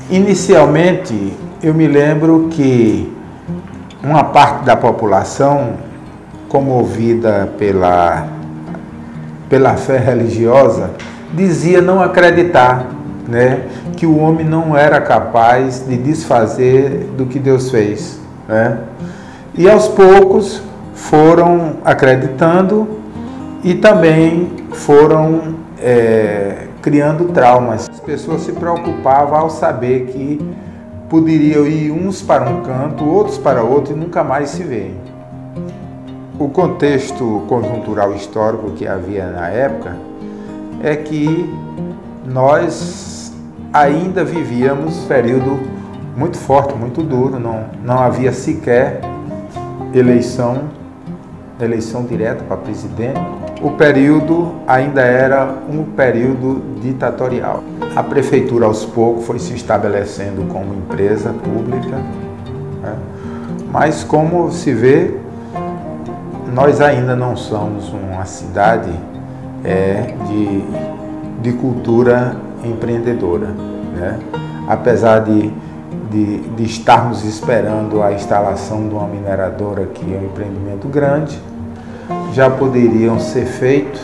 Inicialmente, eu me lembro que uma parte da população, comovida pela fé religiosa, dizia não acreditar, né, que o homem não era capaz de desfazer do que Deus fez, né? E aos poucos foram acreditando e também foram criando traumas. As pessoas se preocupavam ao saber que poderiam ir uns para um canto, outros para outro e nunca mais se ver. O contexto conjuntural histórico que havia na época é que nós ainda vivíamos um período muito forte, muito duro, não havia sequer eleição direta para presidente. O período ainda era um período ditatorial. A prefeitura aos poucos foi se estabelecendo como empresa pública, né? Mas como se vê, nós ainda não somos uma cidade de cultura empreendedora, né? Apesar de estarmos esperando a instalação de uma mineradora, que é um empreendimento grande, já poderiam ser feitos,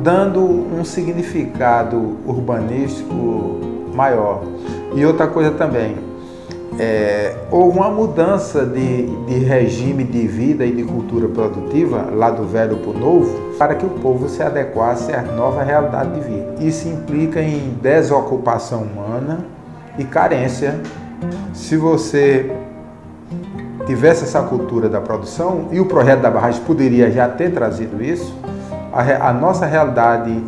dando um significado urbanístico maior. E outra coisa também, houve uma mudança de regime de vida e de cultura produtiva, lá do velho para o novo, para que o povo se adequasse à nova realidade de vida. Isso implica em desocupação humana e carência. Se você tivesse essa cultura da produção, e o projeto da barragem poderia já ter trazido isso, a nossa realidade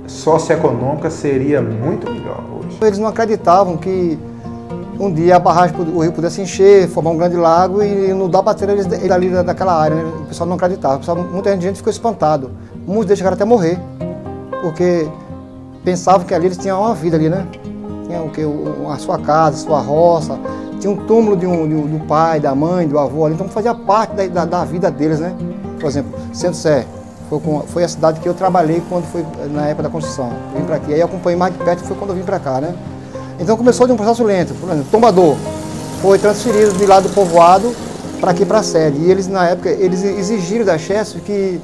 socioeconômica seria muito melhor hoje. Eles não acreditavam que um dia a barragem, o rio pudesse encher, formar um grande lago e não dar para ter eles ali daquela área, né? O pessoal não acreditava, muita gente ficou espantado. Muitos deles chegaram até a morrer, porque pensavam que ali eles tinham uma vida ali, né? Tinha o quê? A sua casa, a sua roça, tinha um túmulo do pai, da mãe, do avô ali, então fazia parte da vida deles, né? Por exemplo, Centro Sé foi a cidade que eu trabalhei quando foi na época da construção. Vim para aqui, aí eu acompanhei mais de perto, foi quando eu vim para cá, né? Então começou de um processo lento. Por exemplo, Tombador foi transferido de lá do povoado para aqui para a sede. E eles, na época, eles exigiram da Chesf que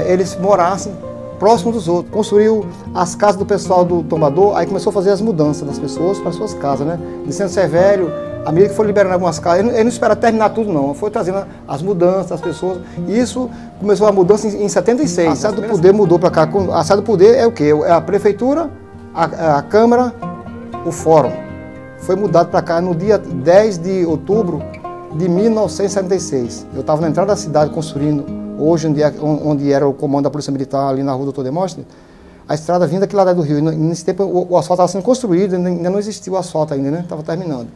eles morassem próximo dos outros. Construiu as casas do pessoal do Tombador, aí começou a fazer as mudanças das pessoas para as suas casas, né? De Centro Sé Velho, à medida que foi liberando algumas casas, ele não espera terminar tudo não, foi trazendo as mudanças das pessoas. E isso começou a mudança em 76. A Cidade do Poder mudou para cá. A Cidade do Poder é o quê? É a Prefeitura, a Câmara, o Fórum. Foi mudado para cá no dia 10 de outubro de 1976. Eu estava na entrada da cidade construindo, hoje onde era o comando da Polícia Militar, ali na rua Doutor Demóstenes, a estrada vinda daquele lado do rio. E nesse tempo o asfalto estava sendo construído, ainda não existia o asfalto ainda, né? Estava terminando.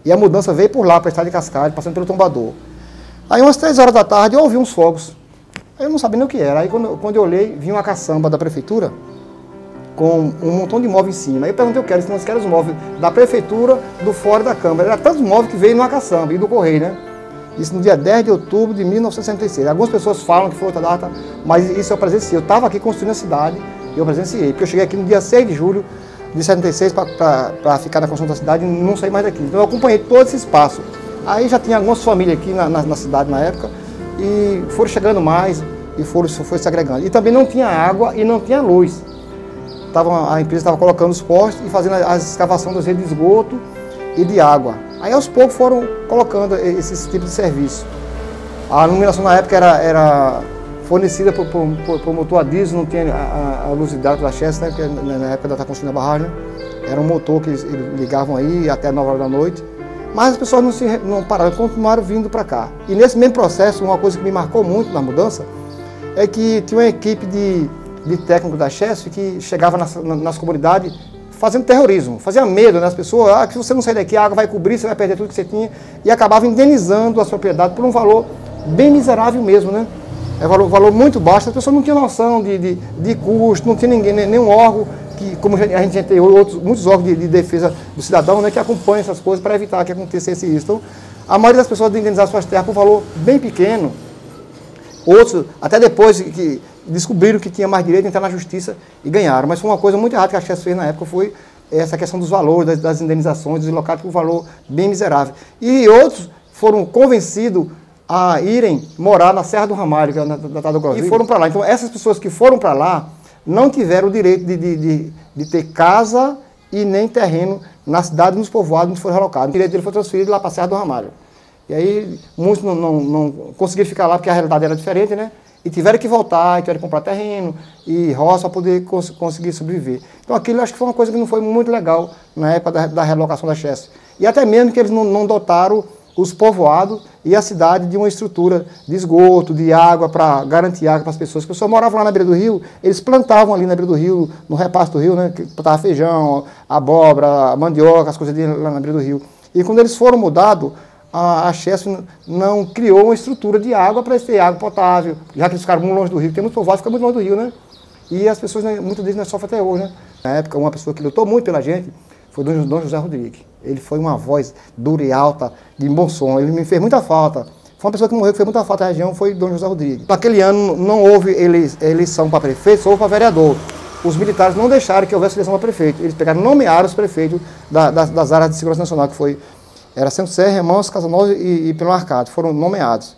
E a mudança veio por lá, para a estrada de Cascade, passando pelo Tombador. Aí umas 3 horas da tarde eu ouvi uns fogos. Aí eu não sabia nem o que era. Aí quando eu olhei, vi uma caçamba da prefeitura com um montão de móveis em cima. Aí eu perguntei, se nós queremos os móveis da prefeitura, do fora da Câmara. Era tantos móveis que veio numa caçamba e do correio, né? Isso no dia 10 de outubro de 1966. Algumas pessoas falam que foi outra data, mas isso eu presenciei. Eu estava aqui construindo a cidade e eu presenciei. Porque eu cheguei aqui no dia 6 de julho de 76 para ficar na construção da cidade e não saí mais daqui. Então eu acompanhei todo esse espaço. Aí já tinha algumas famílias aqui na cidade na época e foram chegando mais e foi se agregando. E também não tinha água e não tinha luz. A empresa estava colocando os postes e fazendo as escavações das redes de esgoto e de água. Aí aos poucos foram colocando esses tipos de serviço. A iluminação na época era fornecida por motor a diesel, não tinha a luz hidráulica da Chesf, né, porque na época da construção da barragem, né, era um motor que eles ligavam aí até 9 horas da noite. Mas as pessoas não pararam, continuaram vindo para cá. E nesse mesmo processo, uma coisa que me marcou muito na mudança é que tinha uma equipe de técnicos da Chesf que chegava nas comunidades fazendo terrorismo, fazia medo nas pessoas, que se você não sair daqui a água vai cobrir, você vai perder tudo que você tinha, e acabava indenizando as propriedades por um valor bem miserável mesmo, né? É um valor muito baixo, as pessoas não tinham noção de custo, não tinha nenhum órgão, que, como a gente tem muitos órgãos de defesa do cidadão, né, que acompanham essas coisas para evitar que acontecesse isso. Então, A maioria das pessoas indenizaram suas terras por valor bem pequeno. Outros, até depois que descobriram que tinha mais direito, entraram na justiça e ganharam. Mas foi uma coisa muito errada que a Chesf fez na época, foi essa questão dos valores, das indenizações, deslocados por um valor bem miserável. E outros foram convencidos a irem morar na Serra do Ramalho, que é na Tardo Grosílio, e foram para lá. Então, essas pessoas que foram para lá não tiveram o direito de ter casa e nem terreno na cidade, nos povoados onde foram relocados. O direito dele foi transferido lá para a Serra do Ramalho. E aí, muitos não conseguiram ficar lá porque a realidade era diferente, né? E tiveram que voltar, e tiveram que comprar terreno e roça para poder conseguir sobreviver. Então aquilo acho que foi uma coisa que não foi muito legal na época da relocação da Chesf. E até mesmo que eles não dotaram os povoados e a cidade de uma estrutura de esgoto, de água, para garantir água para as pessoas. Que as pessoas moravam lá na beira do rio, eles plantavam ali na beira do rio, no repasto do rio, né? Que plantava feijão, abóbora, mandioca, as coisas lá na beira do rio. E quando eles foram mudados, a Chesf não criou uma estrutura de água para ter água potável, já que eles ficaram muito longe do rio. Tem muitos povoados que ficam muito longe do rio, né? E as pessoas, muitas vezes, não sofrem até hoje, né? Na época, uma pessoa que lutou muito pela gente foi Dom José Rodrigues. Ele foi uma voz dura e alta, de bom som. Ele me fez muita falta. Foi uma pessoa que morreu, que fez muita falta à região, foi Dom José Rodrigues. Naquele ano não houve eleição para prefeito, só houve para vereador. Os militares não deixaram que houvesse eleição para prefeito. Eles pegaram, nomearam os prefeitos das áreas de segurança nacional, que era Centro Sé, Remanso, Casanova e Pelo Arcado, foram nomeados.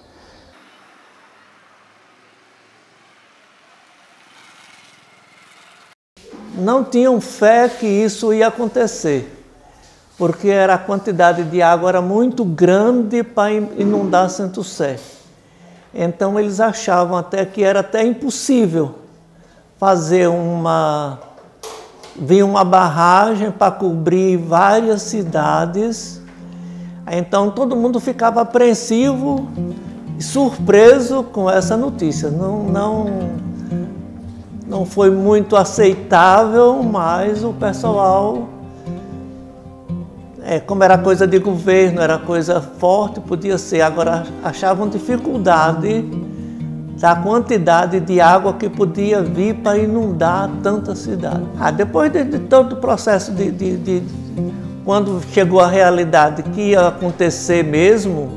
Não tinham fé que isso ia acontecer, porque a quantidade de água era muito grande para inundar Centro Sé. Então eles achavam até que era até impossível fazer vir uma barragem para cobrir várias cidades. Então todo mundo ficava apreensivo e surpreso com essa notícia. Não foi muito aceitável, mas o pessoal, como era coisa de governo, era coisa forte, podia ser. Agora achavam dificuldade da quantidade de água que podia vir para inundar tanta cidade. Depois de todo o processo quando chegou a realidade que ia acontecer mesmo,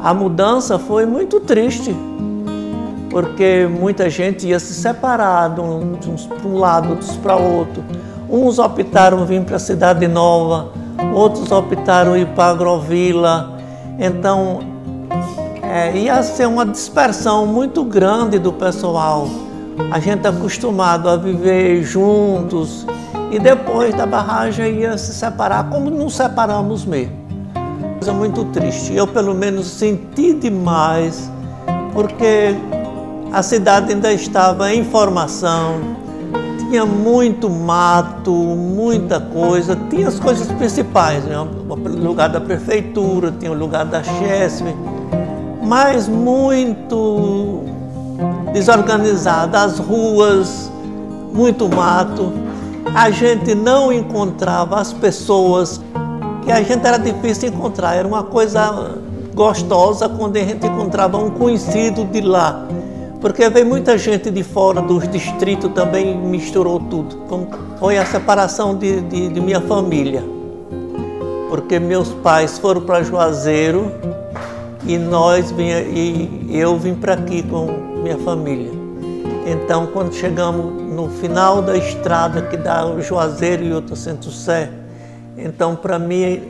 a mudança foi muito triste, porque muita gente ia se separar de uns para um lado, outros para outro. Uns optaram vir para a Cidade Nova, outros optaram ir para Agrovila. Então, ia ser uma dispersão muito grande do pessoal. A gente acostumado a viver juntos, e depois da barragem ia se separar, como nos separamos mesmo. Coisa muito triste. Eu, pelo menos, senti demais, porque a cidade ainda estava em formação, tinha muito mato, muita coisa. Tinha as coisas principais, né? O lugar da prefeitura, tinha o lugar da Chesf, mas muito desorganizado, as ruas, muito mato. A gente não encontrava as pessoas, que a gente era difícil encontrar. Era uma coisa gostosa quando a gente encontrava um conhecido de lá, porque veio muita gente de fora dos distritos também, misturou tudo. Foi a separação de minha família, porque meus pais foram para Juazeiro e eu vim para aqui com minha família. Então, quando chegamos no final da estrada que dá o Juazeiro e outro Centro Sé, então, para mim,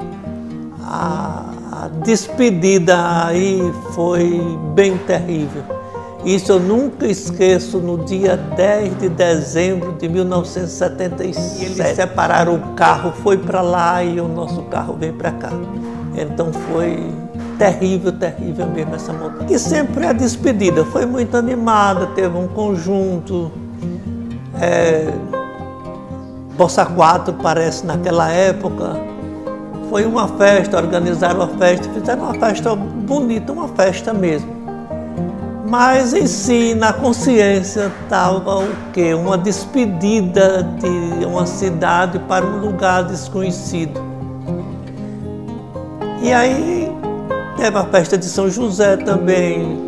a despedida aí foi bem terrível. Isso eu nunca esqueço, no dia 10 de dezembro de 1977. Eles separaram o carro, foi para lá e o nosso carro veio para cá. Então foi terrível, terrível mesmo essa montanha. E sempre a despedida foi muito animada, teve um conjunto. Bossa 4 parece naquela época. Foi uma festa, organizaram uma festa, fizeram uma festa bonita, uma festa mesmo. Mas em si, na consciência, estava o quê? Uma despedida de uma cidade para um lugar desconhecido. E aí teve a festa de São José também,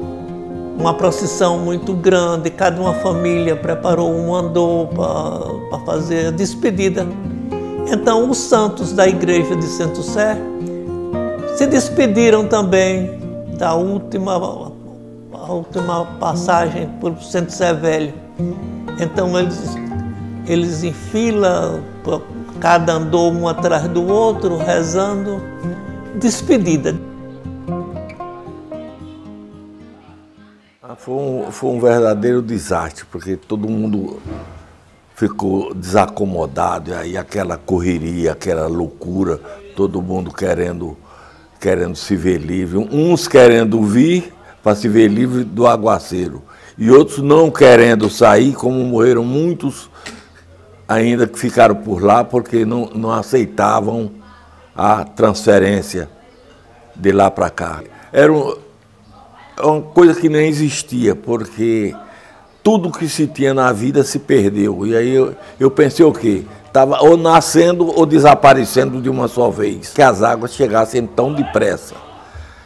uma procissão muito grande, cada uma família preparou um andor para fazer a despedida. Então os santos da igreja de Centro Sé Se despediram também da última passagem por Centro Sé Velho. Então eles em fila, cada andou um atrás do outro, rezando, despedida. Foi um verdadeiro desastre, porque todo mundo ficou desacomodado, e aí aquela correria, aquela loucura, todo mundo querendo se ver livre, uns querendo vir para se ver livre do aguaceiro, e outros não querendo sair, como morreram muitos ainda que ficaram por lá, porque não aceitavam a transferência de lá para cá. Era uma coisa que nem existia, porque tudo que se tinha na vida se perdeu. E aí eu pensei o quê? Estava ou nascendo ou desaparecendo de uma só vez, que as águas chegassem tão depressa.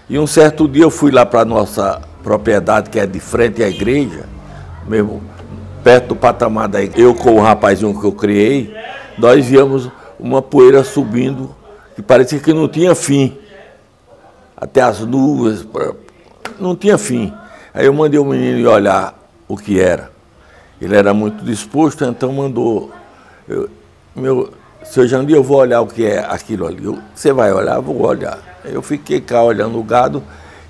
E um certo dia eu fui lá para a nossa propriedade, que é de frente à igreja, mesmo perto do patamar da igreja. Eu com o rapazinho que eu criei, nós víamos uma poeira subindo, que parecia que não tinha fim. Até as nuvens, não tinha fim. Aí eu mandei o menino ir olhar o que era. Ele era muito disposto, então mandou... Seu Jandir, eu vou olhar o que é aquilo ali. Você vai olhar? Eu vou olhar. Eu fiquei cá olhando o gado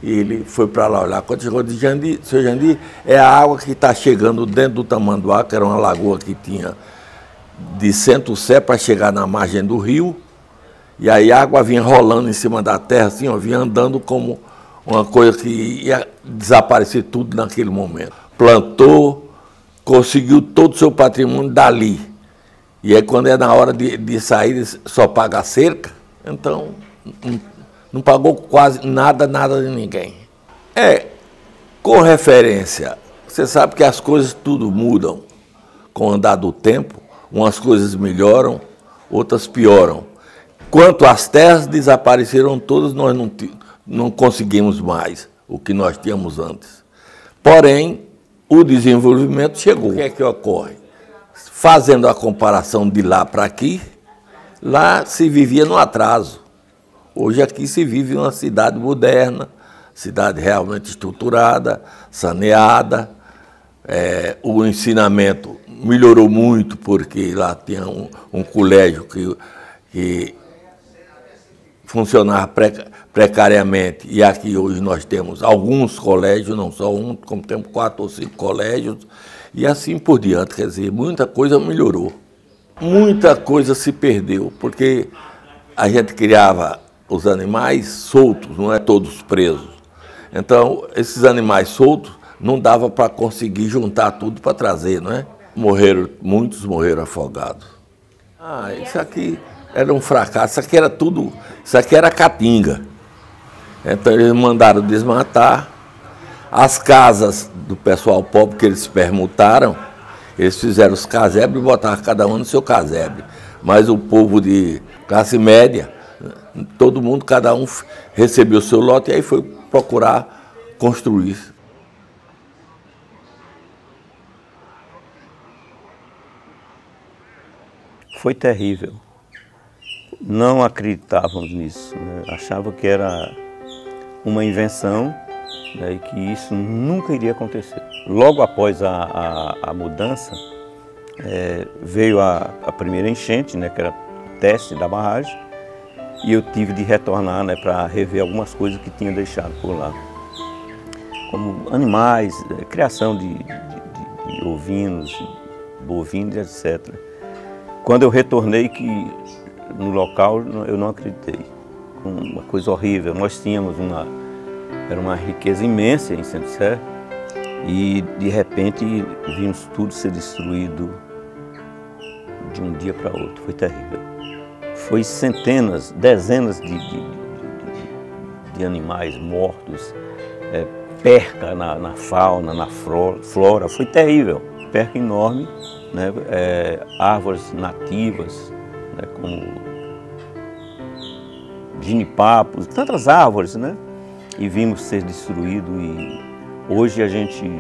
e ele foi para lá olhar. Quando chegou, de Jandir, seu Jandir, é a água que está chegando dentro do Tamanduá, que era uma lagoa que tinha de Centro Sé para chegar na margem do rio. E aí a água vinha rolando em cima da terra, assim, ó, vinha andando como uma coisa que ia desaparecer tudo naquele momento. Plantou, conseguiu todo o seu patrimônio dali. E aí quando é na hora de sair, só paga a cerca, então não pagou quase nada de ninguém. Com referência, você sabe que as coisas tudo mudam com o andar do tempo, umas coisas melhoram, outras pioram. Quanto às terras desapareceram todas, nós não conseguimos mais o que nós tínhamos antes. Porém, o desenvolvimento chegou. O que é que ocorre? Fazendo a comparação de lá para aqui, lá se vivia no atraso. Hoje aqui se vive uma cidade moderna, cidade realmente estruturada, saneada. O ensinamento melhorou muito, porque lá tinha um colégio que funcionava precariamente, e aqui hoje nós temos alguns colégios, não só um, como temos 4 ou 5 colégios, e assim por diante. Quer dizer, muita coisa melhorou, muita coisa se perdeu, porque a gente criava os animais soltos, não é todos presos. Então, esses animais soltos não dava para conseguir juntar tudo para trazer, não é? Muitos morreram afogados. Isso aqui era um fracasso, isso aqui era tudo, isso aqui era caatinga. Então eles mandaram desmatar. As casas do pessoal pobre que eles permutaram, eles fizeram os casebres e botaram cada um no seu casebre. Mas o povo de classe média, todo mundo, cada um recebeu o seu lote e aí foi procurar construir. Foi terrível. Não acreditávamos nisso, né? Achavam que era uma invenção, né, e que isso nunca iria acontecer. Logo após a mudança, veio a primeira enchente, né, que era teste da barragem, e eu tive de retornar, né, para rever algumas coisas que tinha deixado por lá. Como animais, criação de ovinos, bovinos, etc. Quando eu retornei no local, eu não acreditei. Uma coisa horrível. Nós tínhamos era uma riqueza imensa em Centro Sé, e de repente vimos tudo ser destruído de um dia para outro. Foi terrível. Foi centenas, dezenas de animais mortos, perca na fauna, na flora. Foi terrível. Perca enorme, né? Árvores nativas, né? Como ginipapos, tantas árvores, né? E vimos ser destruído. E hoje a gente,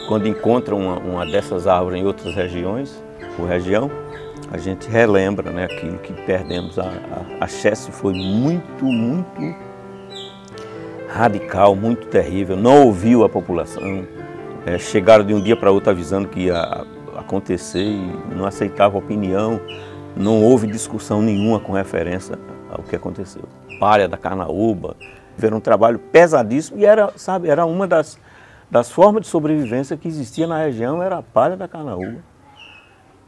quando encontra uma dessas árvores em outras regiões, ou região, a gente relembra, né, aquilo que perdemos. A Chesse foi muito radical, muito terrível, não ouviu a população. Chegaram de um dia para outro avisando que ia acontecer e não aceitava opinião, não houve discussão nenhuma com referência ao que aconteceu. Palha da Carnaúba, tiveram um trabalho pesadíssimo e era, sabe, era uma das formas de sobrevivência que existia na região, era a palha da Carnaúba.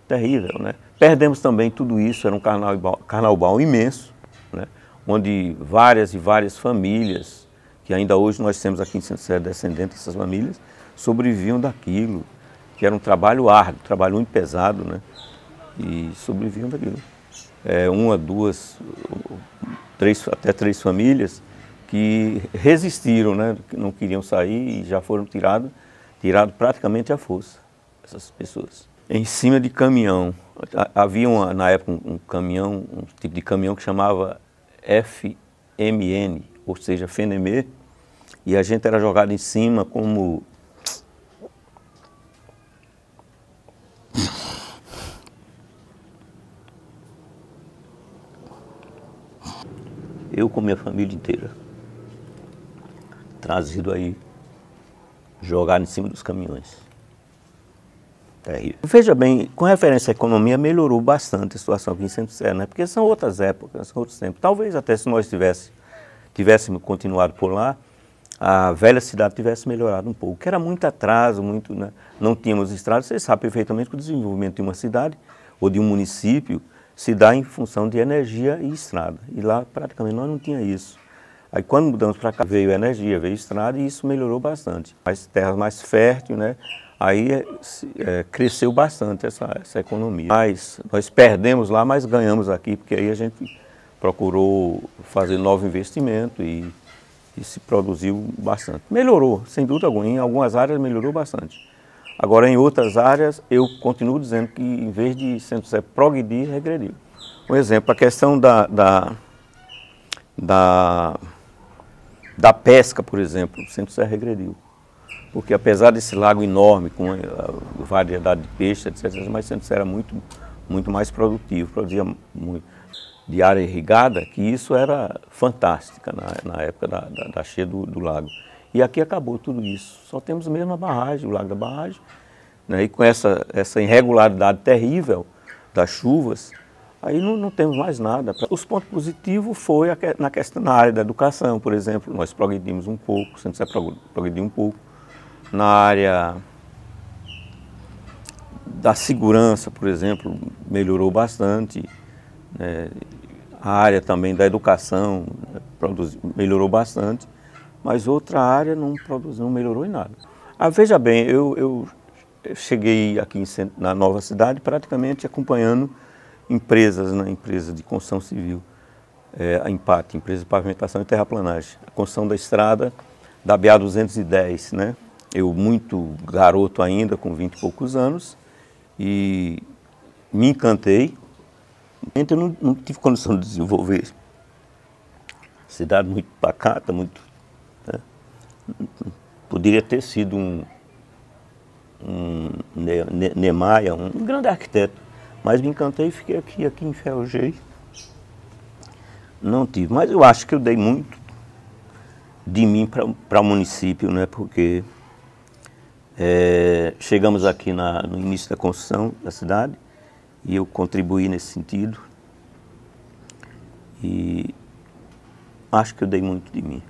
Terrível, né? Perdemos também tudo isso, era um carnaubal imenso, né? Onde várias e várias famílias, que ainda hoje nós temos aqui em Centro Sé descendentes dessas famílias, sobreviviam daquilo, que era um trabalho árduo, um trabalho muito pesado, né? E sobreviviam daquilo. Uma, duas, até três famílias que resistiram, né? Que não queriam sair e já foram tirados praticamente à força, essas pessoas. Em cima de caminhão, havia na época um caminhão, um tipo de caminhão que chamava FMN, ou seja, Fenemê, e a gente era jogado em cima como... Eu com minha família inteira, trazido aí, jogado em cima dos caminhões. Terrível. Veja bem, com referência à economia, melhorou bastante a situação aqui em Centro Sé, né? Porque são outras épocas, são outros tempos. Talvez até se nós tivéssemos continuado por lá, a velha cidade tivesse melhorado um pouco, que era muito atraso, né? Não tínhamos estradas. Vocês sabem perfeitamente que o desenvolvimento de uma cidade ou de um município se dá em função de energia e estrada. E lá praticamente nós não tínhamos isso. Aí quando mudamos para cá, veio energia, veio estrada e isso melhorou bastante. As terras mais férteis, né? Aí cresceu bastante essa economia. Mas nós perdemos lá, mas ganhamos aqui, porque aí a gente procurou fazer novo investimento e se produziu bastante. Melhorou, sem dúvida alguma, em algumas áreas melhorou bastante. Agora, em outras áreas, eu continuo dizendo que, em vez de Centro Sé progredir, regrediu. Um exemplo, a questão da pesca, por exemplo, o Centro Sé regrediu. Porque, apesar desse lago enorme, com a variedade de peixes, etc., mas Centro Sé era muito mais produtivo, produzia muito de área irrigada, que isso era fantástica na época da cheia do lago. E aqui acabou tudo isso. Só temos mesmo a barragem, o Lago da Barragem, né? E com essa irregularidade terrível das chuvas, aí não temos mais nada. Os pontos positivos foi na área da educação, por exemplo, nós progredimos um pouco, Centro Sé progrediu um pouco. Na área da segurança, por exemplo, melhorou bastante, né? A área também da educação melhorou bastante. Mas outra área não melhorou em nada. Veja bem, eu cheguei aqui na nova cidade praticamente acompanhando empresas, né, empresa de construção civil, a Empate, empresa de pavimentação e terraplanagem, a construção da estrada da BA-210, né? Eu muito garoto ainda, com 20 e poucos anos, e me encantei. Eu não tive condição de desenvolver. Cidade muito pacata, muito... Poderia ter sido um Niemeyer, um grande arquiteto, mas me encantei e fiquei aqui enferrujei. Não tive, mas eu acho que eu dei muito de mim para o município, né? Porque chegamos aqui no início da construção da cidade e eu contribuí nesse sentido e acho que eu dei muito de mim.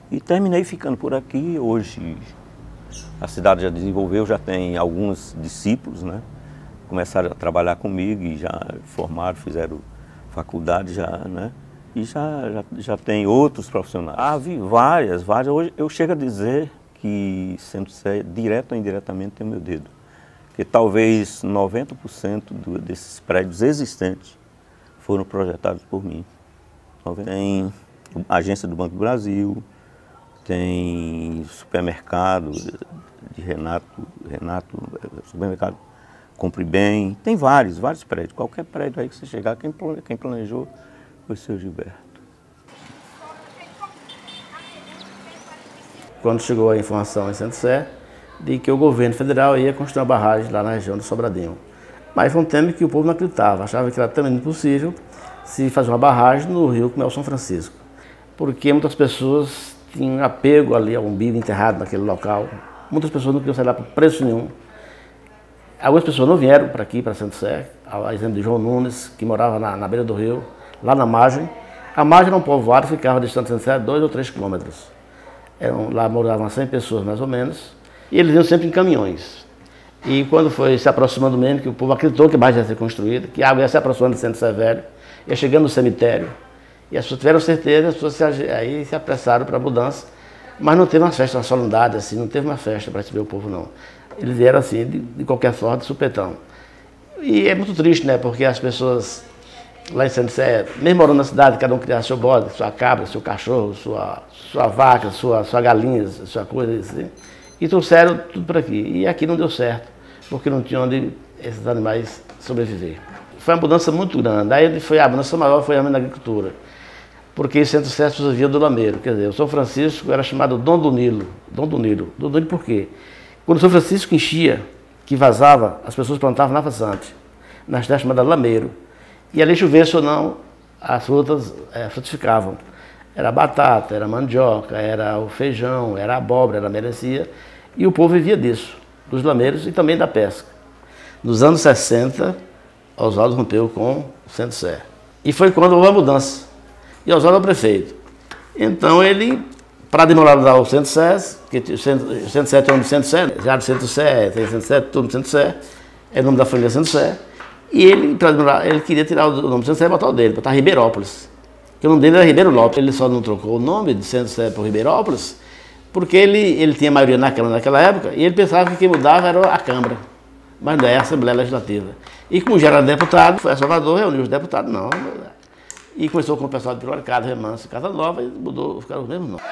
E terminei ficando por aqui. Hoje a cidade já desenvolveu, já tem alguns discípulos, né? Começaram a trabalhar comigo e já formaram, fizeram faculdade já, né? E já tem outros profissionais. Vi várias. Hoje eu chego a dizer que Centro Sé, direto ou indiretamente, tem o meu dedo. Porque talvez 90% desses prédios existentes foram projetados por mim. Tem a agência do Banco do Brasil, tem supermercado de Renato, supermercado Compre Bem, tem vários prédios. Qualquer prédio aí que você chegar, quem planejou foi o seu Gilberto. Quando chegou a informação em Centro Sé de que o governo federal ia construir uma barragem lá na região do Sobradinho. Mas foi um tema que o povo não acreditava, achava que era também impossível se fazer uma barragem no rio como é o São Francisco. Porque muitas pessoas tinham apego ali ao umbigo enterrado naquele local. Muitas pessoas não queriam sair lá por preço nenhum. Algumas pessoas não vieram para aqui, para Santo Sé, a exemplo de João Nunes, que morava na beira do rio, lá na margem. A margem era um povoado, ficava distante de Santo Sé 2 ou 3 quilômetros. Lá moravam 100 pessoas mais ou menos, e eles vinham sempre em caminhões. E quando foi se aproximando mesmo, que o povo acreditou que a barragem ia ser construída, que a água ia se aproximando de Santo Sé Velho, ia chegando no cemitério, e as pessoas tiveram certeza, as pessoas aí se apressaram para a mudança, mas não teve uma festa, uma solenidade assim, não teve uma festa para receber o povo não. Eles vieram assim, de qualquer sorte, de supetão. E é muito triste, né, porque as pessoas lá em Santo Sé, mesmo morando na cidade, cada um criava seu bode, sua cabra, seu cachorro, sua vaca, sua galinha, sua coisa assim, e trouxeram tudo para aqui. E aqui não deu certo, porque não tinha onde esses animais sobreviver. Foi uma mudança muito grande. Aí a mudança maior foi realmente na agricultura, porque em Santo Sé as pessoas viviam do lameiro. Quer dizer, o São Francisco era chamado Dom do Nilo. Dom do Nilo. Dom do Nilo por quê? Quando o São Francisco enchia, que vazava, as pessoas plantavam na vazante, na cidade chamada Lameiro. E ali chovesse ou não, as frutas frutificavam. Era batata, era mandioca, era o feijão, era a abóbora, era a melancia. E o povo vivia disso, dos lameiros e também da pesca. Nos anos 60, Oswaldo rompeu com o Santo Sé. E foi quando houve a mudança. E Oswaldo é o prefeito. Então ele, para demoralizar o Santo Sé, que o Santo Sé tem o nome de Santo Sé, já de Santo Sé, tem Santo Sé, tudo de Santo Sé, é o nome da família Santo Sé. E ele, ele queria tirar o nome de Santo Sé e botar o dele, botar Ribeirópolis. Porque o nome dele era Ribeiro Lopes. Ele só não trocou o nome de Santo Sé por Ribeirópolis, porque ele tinha maioria naquela época, e ele pensava que quem mudava era a Câmara, mas não é a Assembleia Legislativa. E como já era deputado, foi a Salvador, reuniu os deputados, não. E começou com o pessoal de Piroricado, Remanso, Casa Nova, e mudou, ficaram os mesmos nomes.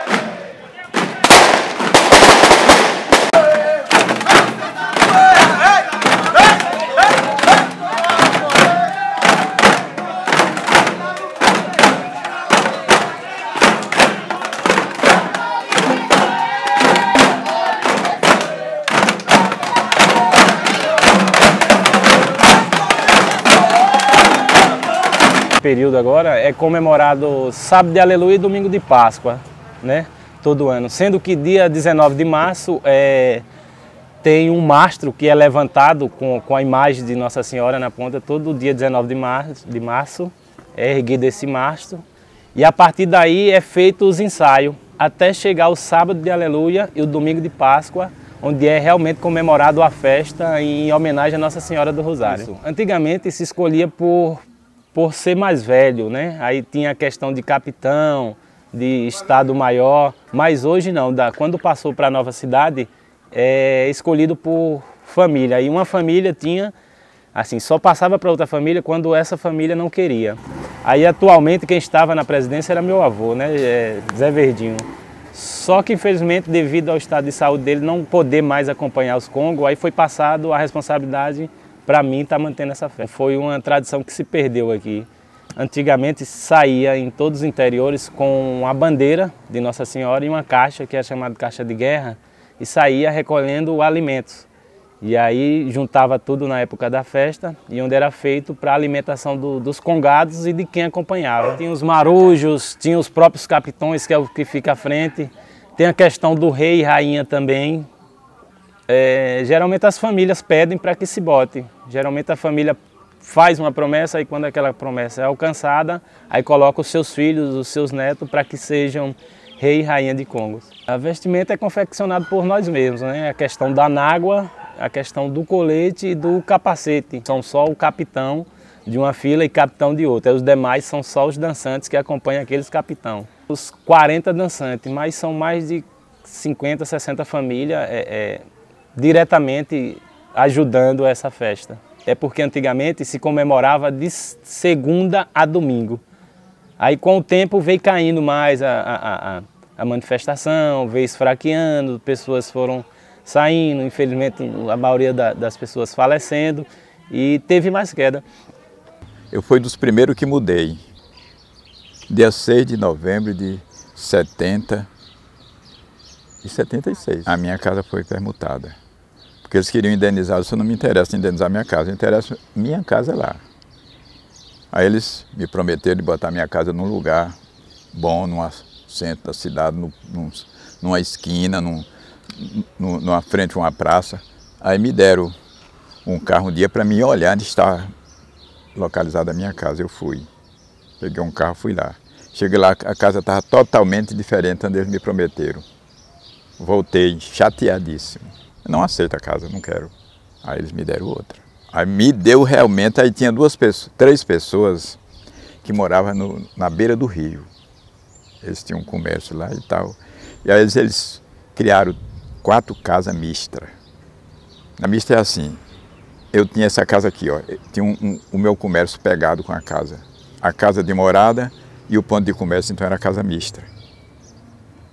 Período agora é comemorado Sábado de Aleluia e Domingo de Páscoa, né? Todo ano. Sendo que dia 19 de março tem um mastro que é levantado com a imagem de Nossa Senhora na ponta. Todo dia 19 de março é erguido esse mastro. E a partir daí é feito os ensaios até chegar o Sábado de Aleluia e o Domingo de Páscoa, onde é realmente comemorado a festa em homenagem a Nossa Senhora do Rosário. Isso. Antigamente se escolhia por ser mais velho, né? Aí tinha a questão de capitão, de estado maior, mas hoje não. Quando passou para a nova cidade, é escolhido por família. E uma família tinha, assim, só passava para outra família quando essa família não queria. Aí atualmente quem estava na presidência era meu avô, né? Zé Verdinho. Só que infelizmente devido ao estado de saúde dele não poder mais acompanhar os congos, aí foi passado a responsabilidade para mim estar mantendo essa festa. Foi uma tradição que se perdeu aqui. Antigamente saía em todos os interiores com a bandeira de Nossa Senhora e uma caixa, que é chamada caixa de guerra, e saía recolhendo alimentos. E aí juntava tudo na época da festa, e onde era feito para a alimentação dos congados e de quem acompanhava. Tinha os marujos, tinha os próprios capitões, que é o que fica à frente. Tem a questão do rei e rainha também. Geralmente as famílias pedem para que se bote. Geralmente a família faz uma promessa e quando aquela promessa é alcançada, aí coloca os seus filhos, os seus netos para que sejam rei e rainha de Congos. A vestimenta é confeccionada por nós mesmos, né? A questão da nágua, a questão do colete e do capacete. São só o capitão de uma fila e capitão de outra. Os demais são só os dançantes que acompanham aqueles capitão. Os 40 dançantes, mas são mais de 50, 60 famílias diretamente ajudando essa festa. É porque antigamente se comemorava de segunda a domingo. Aí com o tempo veio caindo mais a manifestação, veio esfraqueando, pessoas foram saindo, infelizmente a maioria das pessoas falecendo e teve mais queda. Eu fui dos primeiros que mudei. Dia 6 de novembro de 76. A minha casa foi permutada. Porque eles queriam indenizar, isso não me interessa indenizar minha casa, interessa minha casa lá. Aí eles me prometeram de botar minha casa num lugar bom, no centro da cidade, numa esquina, numa frente de uma praça. Aí me deram um carro um dia para mim olhar onde estava localizada a minha casa. Eu fui, peguei um carro, fui lá. Cheguei lá, a casa estava totalmente diferente onde eles me prometeram. Voltei chateadíssimo. Eu não aceito a casa, não quero. Aí eles me deram outra. Aí me deu realmente, aí tinha três pessoas que moravam na beira do rio. Eles tinham um comércio lá e tal. E aí eles criaram 4 casas mistas. A mista é assim, eu tinha essa casa aqui, ó, tinha o meu comércio pegado com a casa de morada e o ponto de comércio, então era casa mista.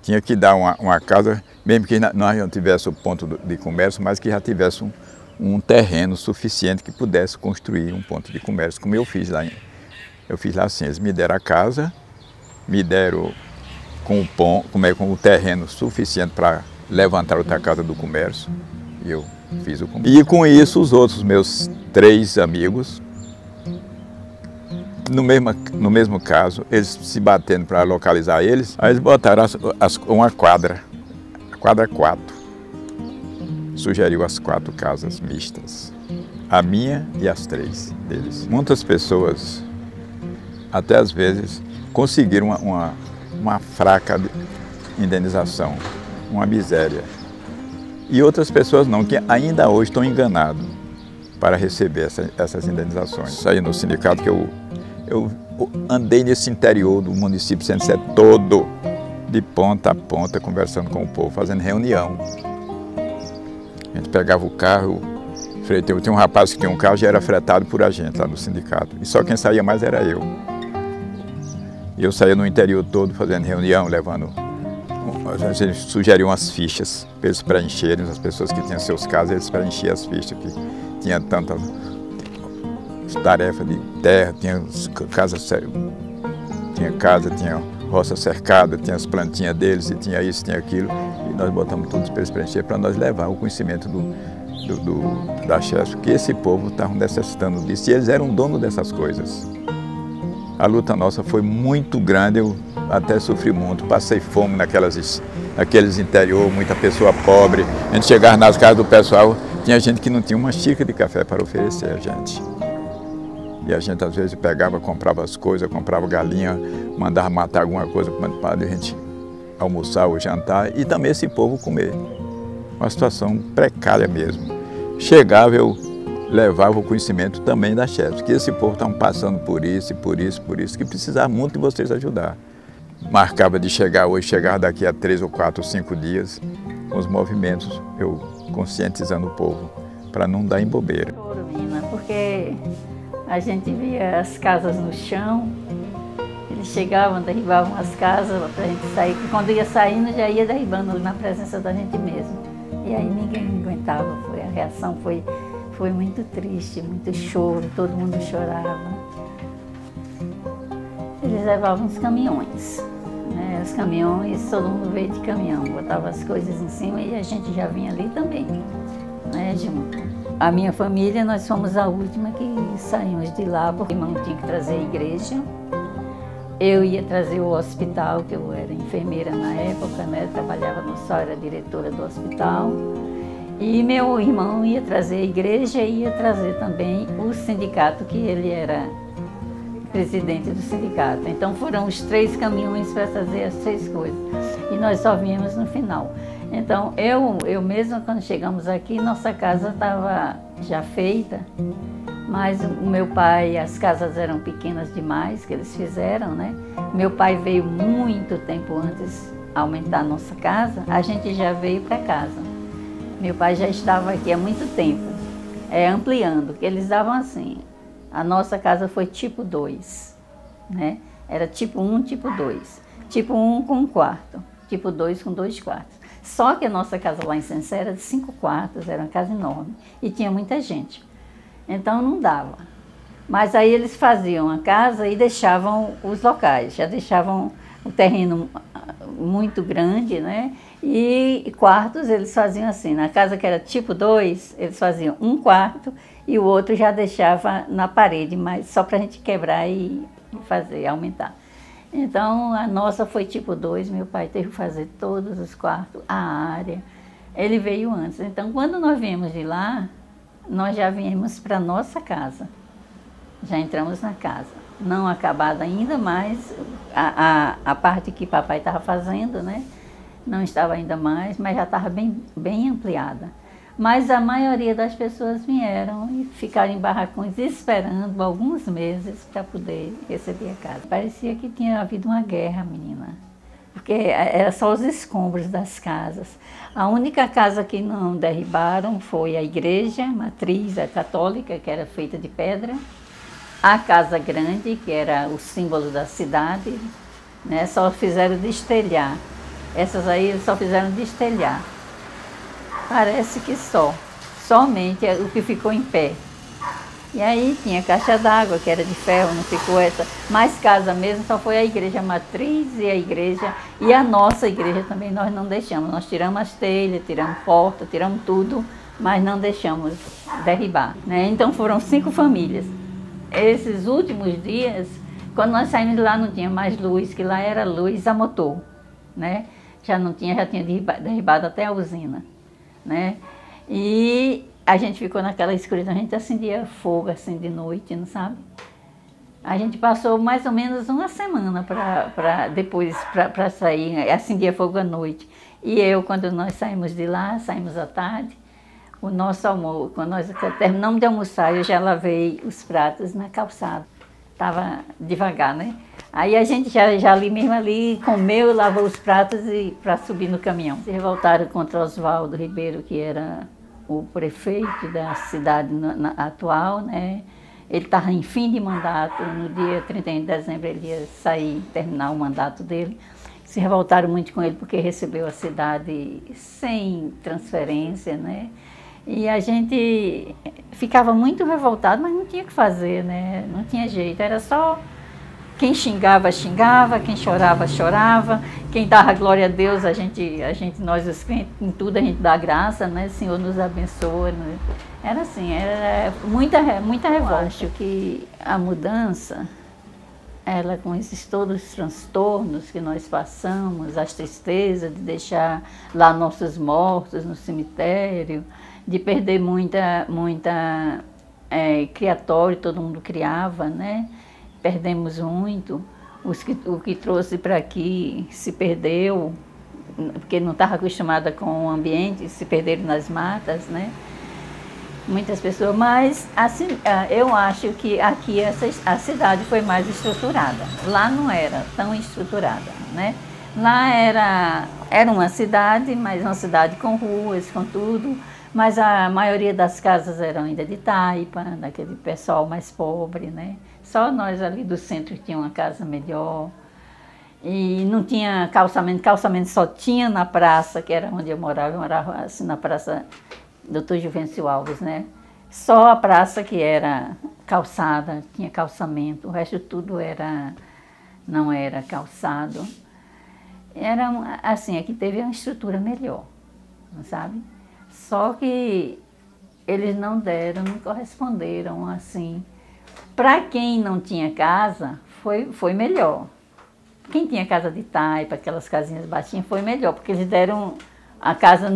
Tinha que dar uma casa, mesmo que nós não tivesse o ponto de comércio, mas que já tivesse um terreno suficiente que pudesse construir um ponto de comércio, como eu fiz lá. Eu fiz lá assim, eles me deram a casa, me deram com o terreno suficiente para levantar outra casa do comércio, e eu fiz o comércio. E com isso, os outros meus 3 amigos, no mesmo caso, eles se batendo para localizar eles, aí eles botaram uma quadra, a quadra 4. Sugeriu as 4 casas mistas, a minha e as 3 deles. Muitas pessoas, até às vezes, conseguiram uma fraca indenização, uma miséria. E outras pessoas não, que ainda hoje estão enganados para receber essas indenizações. Saí no sindicato que eu andei nesse interior do município de Centro-Sé todo, de ponta a ponta, conversando com o povo, fazendo reunião. A gente pegava o carro, tinha um rapaz que tinha um carro, já era fretado por a gente lá no sindicato. E só quem saía mais era eu. E eu saía no interior todo fazendo reunião, levando... A gente sugeriu umas fichas para eles preencherem, as pessoas que tinham seus casos, eles preenchiam as fichas, que tinha tantas tarefas de terra, tinha casa, tinha roça cercada, tinha as plantinhas deles, e tinha isso, tinha aquilo, e nós botamos tudo para eles preencher, para nós levar o conhecimento da Chesf, que esse povo estava necessitando disso, e eles eram donos dessas coisas. A luta nossa foi muito grande, eu até sofri muito, passei fome naqueles interior, muita pessoa pobre. A gente chegava nas casas do pessoal, tinha gente que não tinha uma xícara de café para oferecer a gente. E a gente às vezes pegava, comprava as coisas, comprava galinha, mandava matar alguma coisa para a gente almoçar ou jantar e também esse povo comer. Uma situação precária mesmo. Chegava, eu levava o conhecimento também da Chesf, que esse povo estava passando por isso, que precisava muito de vocês ajudar. Marcava de chegar hoje, chegar daqui a 3 ou 4 ou 5 dias, com os movimentos, eu conscientizando o povo, para não dar em bobeira. Porque a gente via as casas no chão, eles chegavam, derribavam as casas para a gente sair, e quando ia saindo já ia derribando na presença da gente mesmo. E aí ninguém aguentava, a reação foi muito triste, muito choro, todo mundo chorava. Eles levavam os caminhões, né? Os caminhões, todo mundo veio de caminhão, botava as coisas em cima e a gente já vinha ali também, né, junto. A minha família, nós fomos a última que saímos de lá, porque o irmão tinha que trazer a igreja. Eu ia trazer o hospital, que eu era enfermeira na época, né? Trabalhava no SOL, era diretora do hospital. E meu irmão ia trazer a igreja e ia trazer também o sindicato, que ele era presidente do sindicato. Então foram os 3 caminhões para trazer as 3 coisas. E nós só viemos no final. Então eu mesma, quando chegamos aqui, nossa casa estava já feita, mas o meu pai, as casas eram pequenas demais que eles fizeram, né? Meu pai veio muito tempo antes aumentar a nossa casa, a gente já veio para casa. Meu pai já estava aqui há muito tempo, ampliando, que eles davam assim. A nossa casa foi tipo 2, né? Era tipo 1, tipo 2. Tipo 1 com 1 quarto, tipo 2 com 2 quartos. Só que a nossa casa lá em Centro-Sé era de 5 quartos, era uma casa enorme e tinha muita gente. Então não dava. Mas aí eles faziam a casa e deixavam os locais, já deixavam o terreno muito grande, né? E quartos eles faziam assim, na casa que era tipo 2, eles faziam um quarto e o outro já deixava na parede, mas só para a gente quebrar e fazer, aumentar. Então a nossa foi tipo 2, meu pai teve que fazer todos os quartos, a área. Ele veio antes, então quando nós viemos de lá, nós já viemos para nossa casa, já entramos na casa. Não acabada ainda, mas a parte que papai estava fazendo, né? Não estava ainda mais, mas já estava bem ampliada. Mas a maioria das pessoas vieram e ficaram em barracões esperando alguns meses para poder receber a casa. Parecia que tinha havido uma guerra, menina, porque era só os escombros das casas. A única casa que não derribaram foi a igreja matriz, a católica, que era feita de pedra, a casa grande, que era o símbolo da cidade, né, só fizeram destelhar. Essas aí só fizeram destelhar. Parece que somente o que ficou em pé. E aí tinha caixa d'água, que era de ferro, não ficou essa. Mas casa mesmo só foi a igreja matriz e a igreja, e a nossa igreja também nós não deixamos. Nós tiramos as telhas, tiramos porta, tiramos tudo, mas não deixamos derribar, né? Então foram 5 famílias. Esses últimos dias, quando nós saímos de lá não tinha mais luz, que lá era luz a motor, né? Já tinha derribado até a usina, né? E a gente ficou naquela escuridão, a gente acendia fogo assim de noite, não sabe? A gente passou mais ou menos uma semana para sair, acendia fogo à noite. E quando nós saímos de lá, saímos à tarde, o nosso almoço, quando nós terminamos de almoçar, eu já lavei os pratos na calçada. Estava devagar, né? Aí a gente já ali mesmo ali comeu, lavou os pratos para subir no caminhão. Se revoltaram contra Oswaldo Ribeiro, que era o prefeito da cidade atual, né? Ele estava em fim de mandato, no dia 31 de dezembro ele ia sair, terminar o mandato dele. Se revoltaram muito com ele porque recebeu a cidade sem transferência, né? E a gente ficava muito revoltado, mas não tinha o que fazer, né? Não tinha jeito, era só quem xingava, xingava, quem chorava, chorava, quem dava glória a Deus, nós os crentes, em tudo a gente dá graça, né? O Senhor nos abençoa, né? Era assim, era muita revolta. Eu acho que a mudança, ela com todos os transtornos que nós passamos, as tristezas de deixar lá nossos mortos no cemitério, de perder muita criatório, todo mundo criava, né? Perdemos muito, o que trouxe para aqui se perdeu, porque não estava acostumada com o ambiente, se perderam nas matas, né? Muitas pessoas, mas assim, eu acho que aqui a cidade foi mais estruturada. Lá não era tão estruturada, né? Lá era uma cidade, mas uma cidade com ruas, com tudo, mas a maioria das casas eram ainda de taipa, daquele pessoal mais pobre, né? Só nós ali do centro tinha uma casa melhor. E não tinha calçamento só tinha na praça, que era onde eu morava assim na praça Dr. Juvencio Alves, né? Só a praça que era calçada, tinha calçamento, o resto tudo não era calçado. Era assim, aqui teve uma estrutura melhor, sabe? Só que eles não corresponderam assim. Para quem não tinha casa, foi melhor. Quem tinha casa de taipa, aquelas casinhas baixinhas, foi melhor, porque eles deram a casa,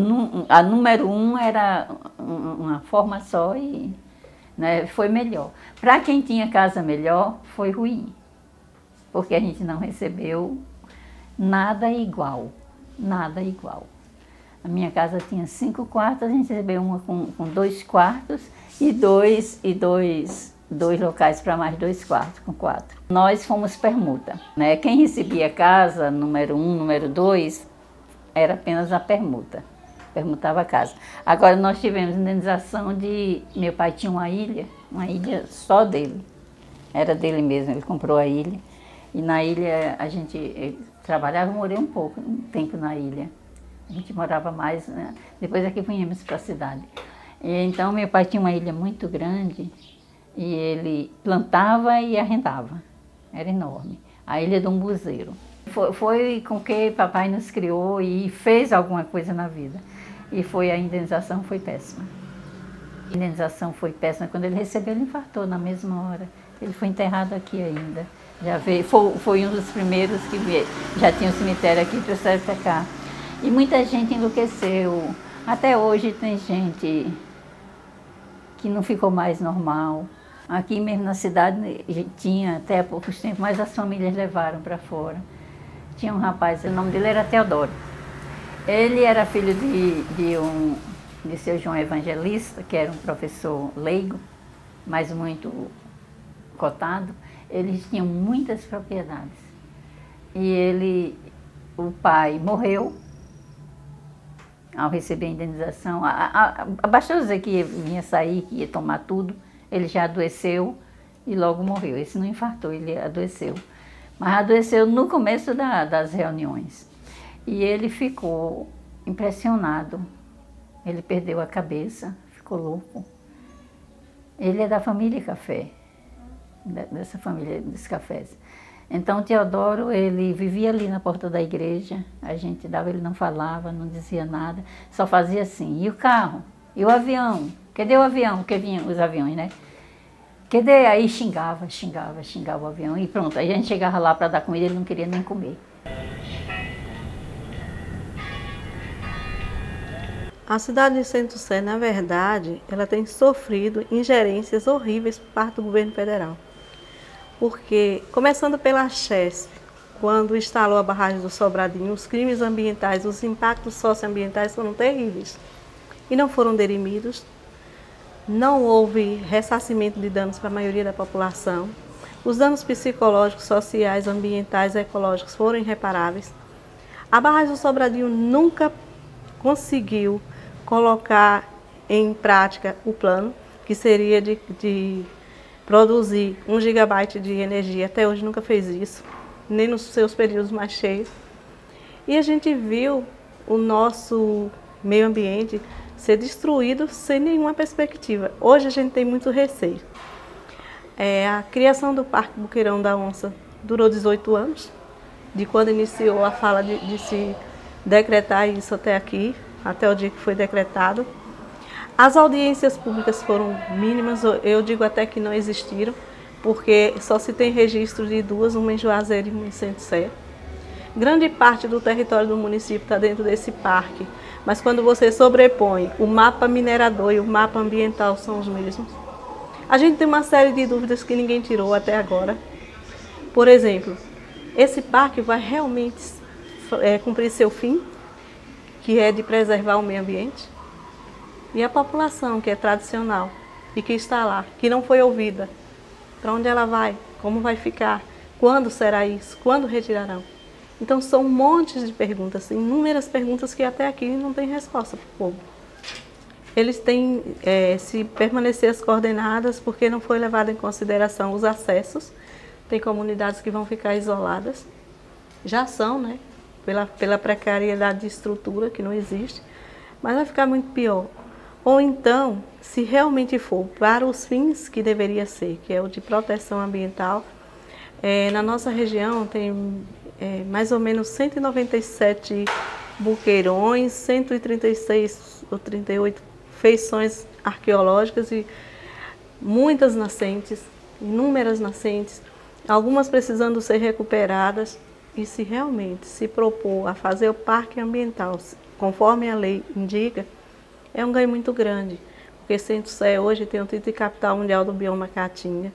a número 1 era uma forma só e, né, foi melhor. Para quem tinha casa melhor, foi ruim, porque a gente não recebeu nada igual, nada igual. A minha casa tinha 5 quartos, a gente recebeu uma com 2 quartos e dois locais para mais 2 quartos, com 4. Nós fomos permuta, né? Quem recebia casa, número 1, número 2, era apenas a permuta, permutava a casa. Agora nós tivemos indenização meu pai tinha uma ilha só dele, era dele mesmo, ele comprou a ilha. E na ilha a gente trabalhava, morei um tempo na ilha. A gente morava mais, né? Depois aqui viemos para a cidade. E então meu pai tinha uma ilha muito grande e ele plantava e arrendava. Era enorme. A ilha do Umbuzeiro. Foi com que papai nos criou e fez alguma coisa na vida. E a indenização foi péssima. A indenização foi péssima. Quando ele recebeu, ele infartou na mesma hora. Ele foi enterrado aqui ainda. Já veio, foi um dos primeiros que veio. Já tinha um cemitério aqui, trouxeram para cá. E muita gente enlouqueceu. Até hoje tem gente que não ficou mais normal. Aqui mesmo na cidade tinha até há poucos tempos, mas as famílias levaram para fora. Tinha um rapaz, o nome dele era Teodoro. Ele era filho de seu João Evangelista, que era um professor leigo, mas muito cotado. Eles tinham muitas propriedades. E o pai morreu ao receber a indenização. Bastou dizer que vinha sair, que ia tomar tudo, ele já adoeceu e logo morreu. Esse não infartou, ele adoeceu. Mas adoeceu no começo das reuniões. E ele ficou impressionado. Ele perdeu a cabeça, ficou louco. Ele é da família Café, dessa família dos cafés. Então, Teodoro, ele vivia ali na porta da igreja, a gente dava, ele não falava, não dizia nada, só fazia assim. E o carro? E o avião? Cadê o avião? Porque vinham os aviões, né? Cadê? Aí xingava o avião e pronto. Aí a gente chegava lá para dar comida, ele não queria nem comer. A cidade de Centro Sé, na verdade, ela tem sofrido ingerências horríveis por parte do governo federal. Porque, começando pela Chesf, quando instalou a barragem do Sobradinho, os crimes ambientais, os impactos socioambientais foram terríveis e não foram dirimidos. Não houve ressarcimento de danos para a maioria da população. Os danos psicológicos, sociais, ambientais e ecológicos foram irreparáveis. A barragem do Sobradinho nunca conseguiu colocar em prática o plano, que seria de produzir 1 gigabyte de energia. Até hoje nunca fez isso, nem nos seus períodos mais cheios. E a gente viu o nosso meio ambiente ser destruído sem nenhuma perspectiva. Hoje a gente tem muito receio. A criação do Parque Boqueirão da Onça durou 18 anos, de quando iniciou a fala de se decretar isso até aqui, até o dia que foi decretado. As audiências públicas foram mínimas, eu digo até que não existiram, porque só se tem registro de 2, uma em Juazeiro e uma em Centro Sé. Grande parte do território do município está dentro desse parque, mas quando você sobrepõe o mapa minerador e o mapa ambiental são os mesmos. A gente tem uma série de dúvidas que ninguém tirou até agora. Por exemplo, esse parque vai realmente cumprir seu fim, que é de preservar o meio ambiente? E a população, que é tradicional e que está lá, que não foi ouvida, para onde ela vai? Como vai ficar? Quando será isso? Quando retirarão? Então são um monte de perguntas, inúmeras perguntas que até aqui não tem resposta para o povo. Eles têm se permanecer as coordenadas porque não foi levado em consideração os acessos. Tem comunidades que vão ficar isoladas, já são, né? Pela precariedade de estrutura que não existe, mas vai ficar muito pior. Ou então, se realmente for para os fins que deveria ser, que é o de proteção ambiental, na nossa região tem mais ou menos 197 buqueirões, 136 ou 38 feições arqueológicas e muitas nascentes, inúmeras nascentes, algumas precisando ser recuperadas. E se realmente se propor a fazer o parque ambiental, conforme a lei indica, é um ganho muito grande. Porque Centro Sé hoje tem o título de capital mundial do bioma Caatinga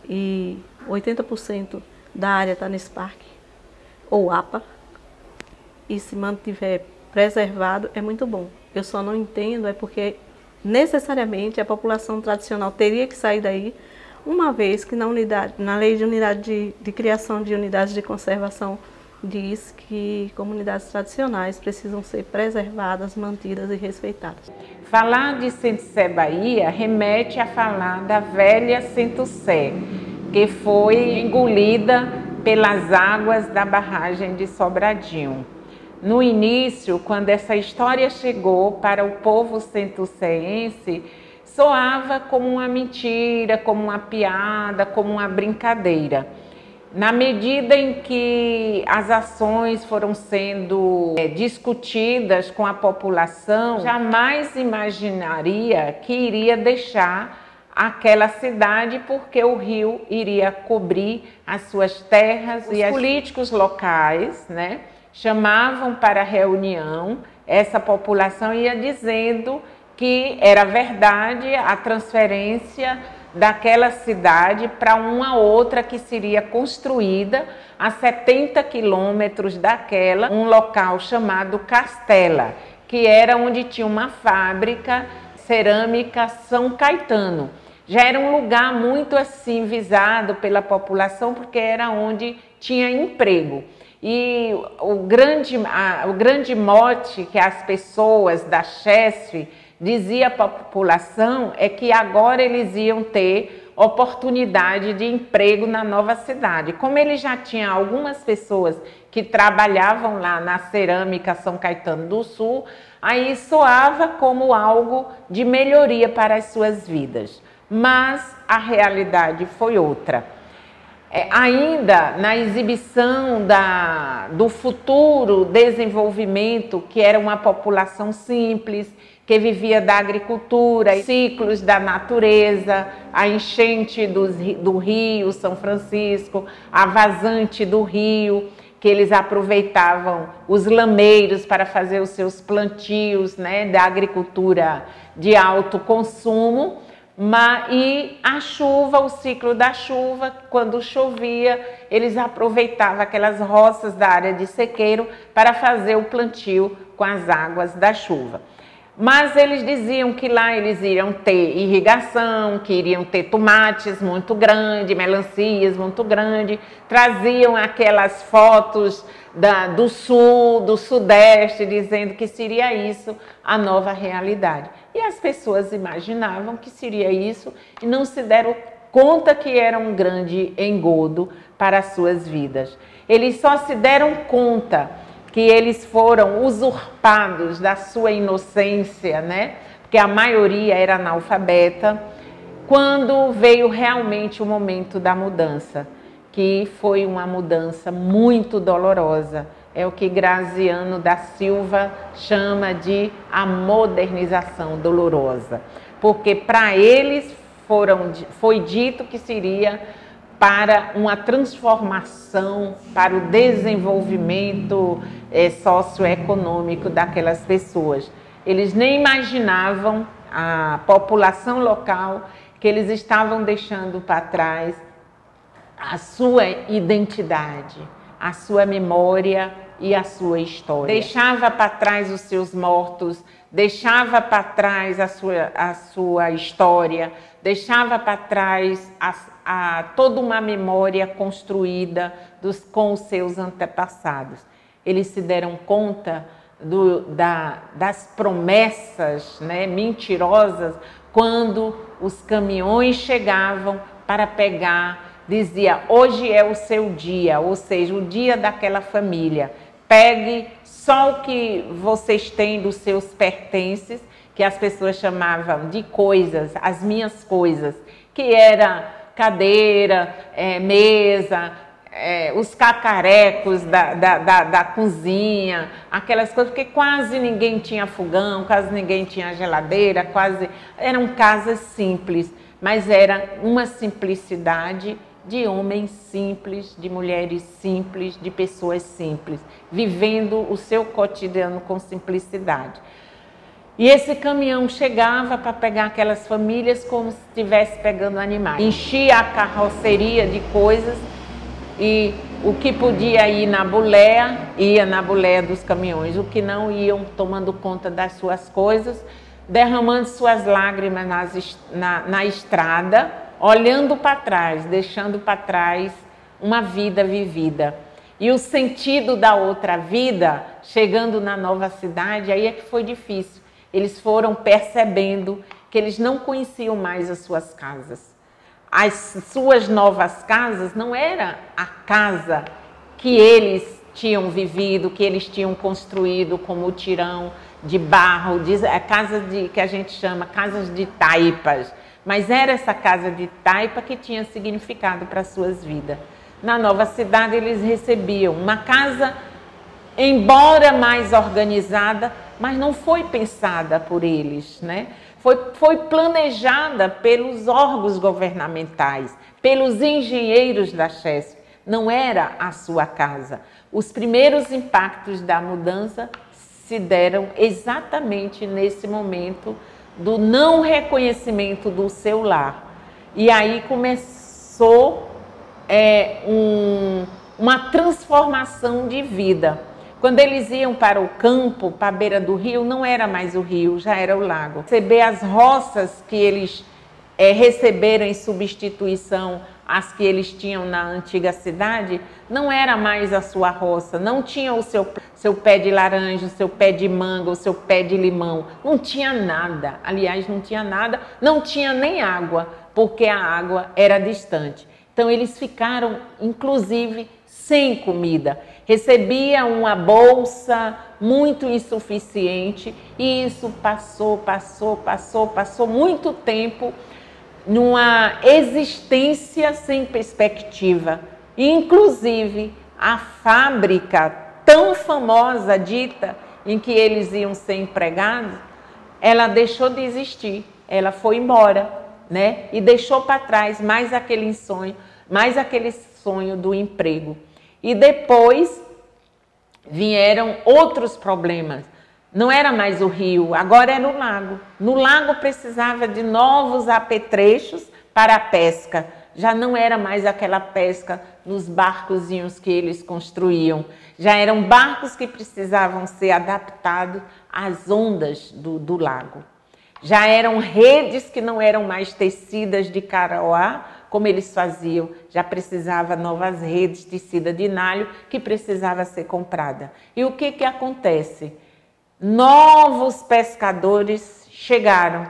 e 80% da área está nesse parque, ou APA, e se mantiver preservado é muito bom. Eu só não entendo porque necessariamente a população tradicional teria que sair daí, uma vez que na lei de unidade de criação de unidades de conservação diz que comunidades tradicionais precisam ser preservadas, mantidas e respeitadas. Falar de Centro Sé Bahia remete a falar da velha Centro Sé, que foi engolida pelas águas da barragem de Sobradinho. No início, quando essa história chegou para o povo centro-séense, soava como uma mentira, como uma piada, como uma brincadeira. Na medida em que as ações foram sendo discutidas com a população, jamais imaginaria que iria deixar aquela cidade porque o rio iria cobrir as suas terras. E os políticos locais, né, chamavam para reunião, essa população ia dizendo que era verdade a transferência daquela cidade para uma outra que seria construída a 70 quilômetros daquela, um local chamado Castela, que era onde tinha uma fábrica cerâmica São Caetano. Já era um lugar muito assim visado pela população, porque era onde tinha emprego. E o grande mote que as pessoas da Chesf dizia à população é que agora eles iam ter oportunidade de emprego na nova cidade. Como ele já tinha algumas pessoas que trabalhavam lá na cerâmica São Caetano do Sul, aí soava como algo de melhoria para as suas vidas. Mas a realidade foi outra. Ainda na exibição do futuro desenvolvimento, que era uma população simples, que vivia da agricultura, ciclos da natureza, a enchente do rio São Francisco, a vazante do rio, que eles aproveitavam os lameiros para fazer os seus plantios, né, da agricultura de alto consumo. E a chuva, o ciclo da chuva, quando chovia, eles aproveitavam aquelas roças da área de sequeiro para fazer o plantio com as águas da chuva. Mas eles diziam que lá eles iriam ter irrigação, que iriam ter tomates muito grandes, melancias muito grandes, traziam aquelas fotos do sul, do sudeste, dizendo que seria isso a nova realidade. E as pessoas imaginavam que seria isso e não se deram conta que era um grande engodo para as suas vidas. Eles só se deram conta que eles foram usurpados da sua inocência, né? Porque a maioria era analfabeta, quando veio realmente o momento da mudança, que foi uma mudança muito dolorosa. É o que Graziano da Silva chama de a modernização dolorosa, porque para eles foi dito que seria para uma transformação, para o desenvolvimento socioeconômico daquelas pessoas. Eles nem imaginavam, a população local, que eles estavam deixando para trás a sua identidade, a sua memória e a sua história. Deixava para trás os seus mortos, deixava para trás a sua história, deixava para trás toda uma memória construída com os seus antepassados. Eles se deram conta das promessas, né, mentirosas, quando os caminhões chegavam para pegar, dizia, hoje é o seu dia, ou seja, o dia daquela família. Pegue só o que vocês têm dos seus pertences, que as pessoas chamavam de coisas, as minhas coisas, que era cadeira, mesa, os cacarecos da cozinha, aquelas coisas, porque quase ninguém tinha fogão, quase ninguém tinha geladeira, eram casas simples, mas era uma simplicidade de homens simples, de mulheres simples, de pessoas simples, vivendo o seu cotidiano com simplicidade. E esse caminhão chegava para pegar aquelas famílias como se estivesse pegando animais. Enchia a carroceria de coisas e o que podia ir na boleia, ia na boleia dos caminhões. O que não, iam tomando conta das suas coisas, derramando suas lágrimas na estrada, olhando para trás, deixando para trás uma vida vivida. E o sentido da outra vida, chegando na nova cidade, aí é que foi difícil. Eles foram percebendo que eles não conheciam mais as suas casas. As suas novas casas não era a casa que eles tinham vivido, que eles tinham construído com mutirão de barro, a casa que a gente chama casas de taipas. Mas era essa casa de taipa que tinha significado para as suas vidas. na nova cidade eles recebiam uma casa, embora mais organizada, mas não foi pensada por eles, né? Foi planejada pelos órgãos governamentais, pelos engenheiros da Chesf. Não era a sua casa. Os primeiros impactos da mudança se deram exatamente nesse momento do não reconhecimento do seu lar. E aí começou uma transformação de vida. Quando eles iam para o campo, para a beira do rio, não era mais o rio, já era o lago. Receber as roças que eles receberam em substituição às que eles tinham na antiga cidade, não era mais a sua roça, não tinha o seu pé de laranja, o seu pé de manga, o seu pé de limão, não tinha nada. Aliás, não tinha nada, não tinha nem água, porque a água era distante. Então eles ficaram, inclusive, sem comida. Recebia uma bolsa muito insuficiente e isso passou muito tempo numa existência sem perspectiva. Inclusive, a fábrica tão famosa, dita, em que eles iam ser empregados, ela deixou de existir, ela foi embora, né? E deixou para trás mais aquele sonho do emprego. E depois vieram outros problemas. Não era mais o rio, agora era o lago. No lago precisava de novos apetrechos para a pesca. Já não era mais aquela pesca nos barcozinhos que eles construíam. Já eram barcos que precisavam ser adaptados às ondas do lago. Já eram redes que não eram mais tecidas de carauá, como eles faziam, já precisava novas redes tecidas de nalho que precisava ser comprada. E o que acontece? Novos pescadores chegaram,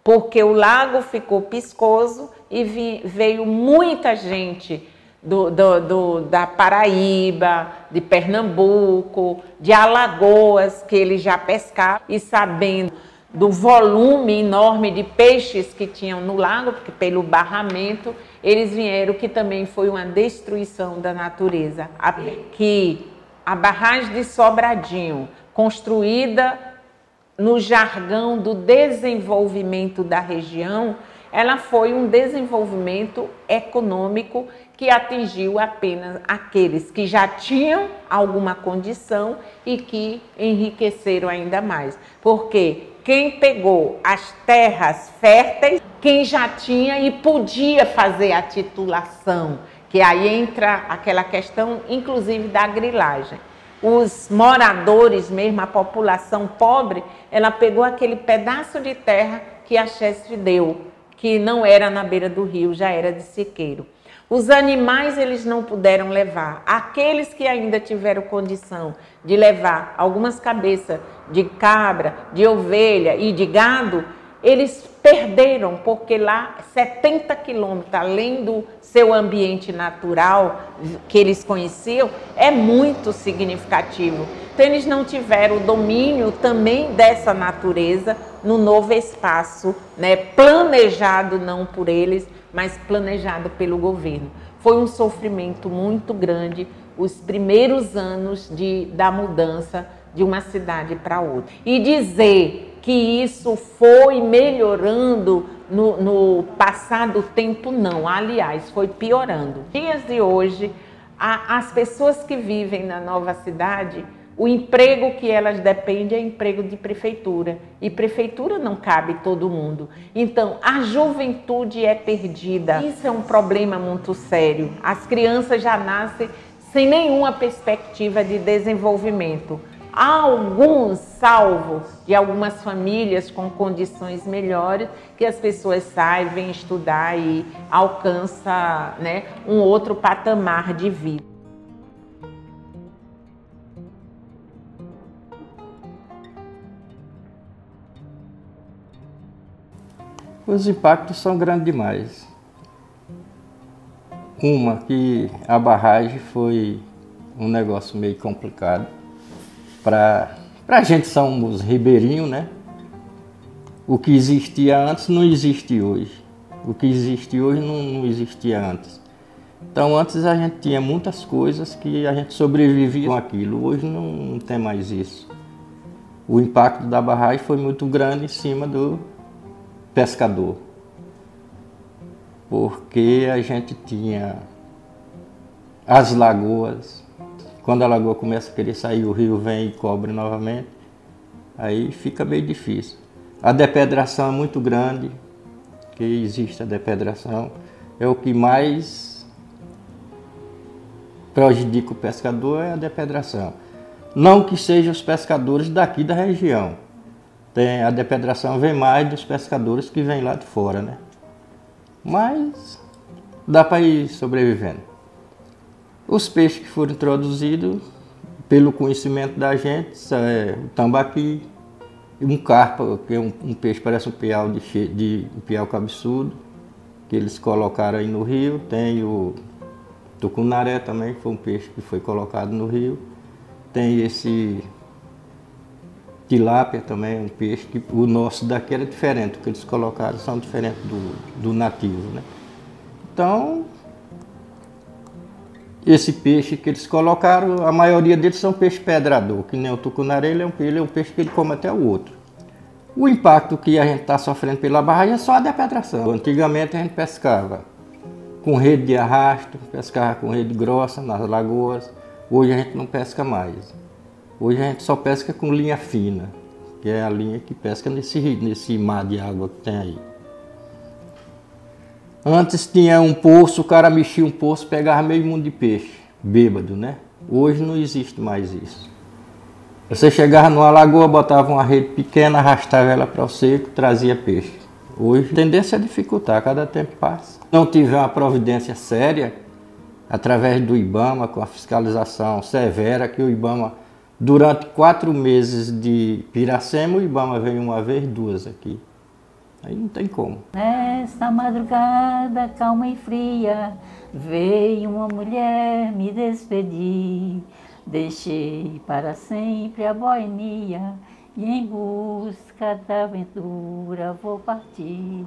porque o lago ficou piscoso e veio muita gente da Paraíba, de Pernambuco, de Alagoas, que eles já pescavam, e sabendo do volume enorme de peixes que tinham no lago, porque pelo barramento, eles vieram, que também foi uma destruição da natureza. Que a barragem de Sobradinho, construída no jargão do desenvolvimento da região, ela foi um desenvolvimento econômico que atingiu apenas aqueles que já tinham alguma condição e que enriqueceram ainda mais. Porque quem pegou as terras férteis, quem já tinha e podia fazer a titulação, que aí entra aquela questão, inclusive, da grilagem. Os moradores mesmo, a população pobre, ela pegou aquele pedaço de terra que a Chesf deu, que não era na beira do rio, já era de Siqueiro. Os animais eles não puderam levar. Aqueles que ainda tiveram condição de levar algumas cabeças de cabra, de ovelha e de gado, eles perderam, porque lá 70 quilômetros, além do seu ambiente natural que eles conheciam, é muito significativo. Então eles não tiveram o domínio também dessa natureza no novo espaço, né, planejado não por eles, mas planejado pelo governo. Foi um sofrimento muito grande os primeiros anos da mudança de uma cidade para outra. E dizer que isso foi melhorando no passar do tempo, não. Aliás, foi piorando. Dias de hoje, as pessoas que vivem na nova cidade, o emprego que elas dependem é emprego de prefeitura. E prefeitura não cabe todo mundo. Então, a juventude é perdida. Isso é um problema muito sério. As crianças já nascem sem nenhuma perspectiva de desenvolvimento. Há alguns, salvo de algumas famílias com condições melhores, que as pessoas saem, vêm estudar e alcançam, né, um outro patamar de vida. Os impactos são grandes demais. Uma, que a barragem foi um negócio meio complicado. Para a gente somos ribeirinhos, né? O que existia antes não existe hoje. O que existe hoje não existia antes. Então antes a gente tinha muitas coisas que a gente sobrevivia com aquilo, hoje não tem mais isso. O impacto da barragem foi muito grande em cima do pescador, porque a gente tinha as lagoas, quando a lagoa começa a querer sair, o rio vem e cobre novamente, aí fica bem difícil. A depedração é muito grande, que existe a depedração, é o que mais prejudica o pescador, é a depedração. Não que sejam os pescadores daqui da região, a depedração vem mais dos pescadores que vêm lá de fora, né? Mas dá para ir sobrevivendo. Os peixes que foram introduzidos, pelo conhecimento da gente, é o tambaqui, um carpa, que é um peixe, parece um piau um piau cabeçudo, que eles colocaram aí no rio. Tem o tucunaré também, que foi um peixe que foi colocado no rio. Tem esse tilápia também, um peixe que o nosso daqui era diferente, o que eles colocaram são diferentes do nativo, né? Então, esse peixe que eles colocaram, a maioria deles são peixe pedrador, que nem o tucunaré, ele é um peixe que ele come até o outro. O impacto que a gente está sofrendo pela barragem é só a depedração. Antigamente a gente pescava com rede de arrasto, pescava com rede grossa nas lagoas. Hoje a gente não pesca mais. Hoje a gente só pesca com linha fina, que é a linha que pesca nesse mar de água que tem aí. Antes tinha um poço, o cara mexia um poço, pegava meio mundo de peixe, bêbado, né? Hoje não existe mais isso. Você chegava numa lagoa, botava uma rede pequena, arrastava ela para o seco, trazia peixe. Hoje a tendência é dificultar, cada tempo passa. Se não tiver uma providência séria, através do IBAMA, com a fiscalização severa, que o IBAMA, durante 4 meses de Piracema, o IBAMA veio uma vez, 2 aqui. Aí não tem como. Nesta madrugada calma e fria, veio uma mulher me despedir. Deixei para sempre a boemia e em busca da aventura vou partir.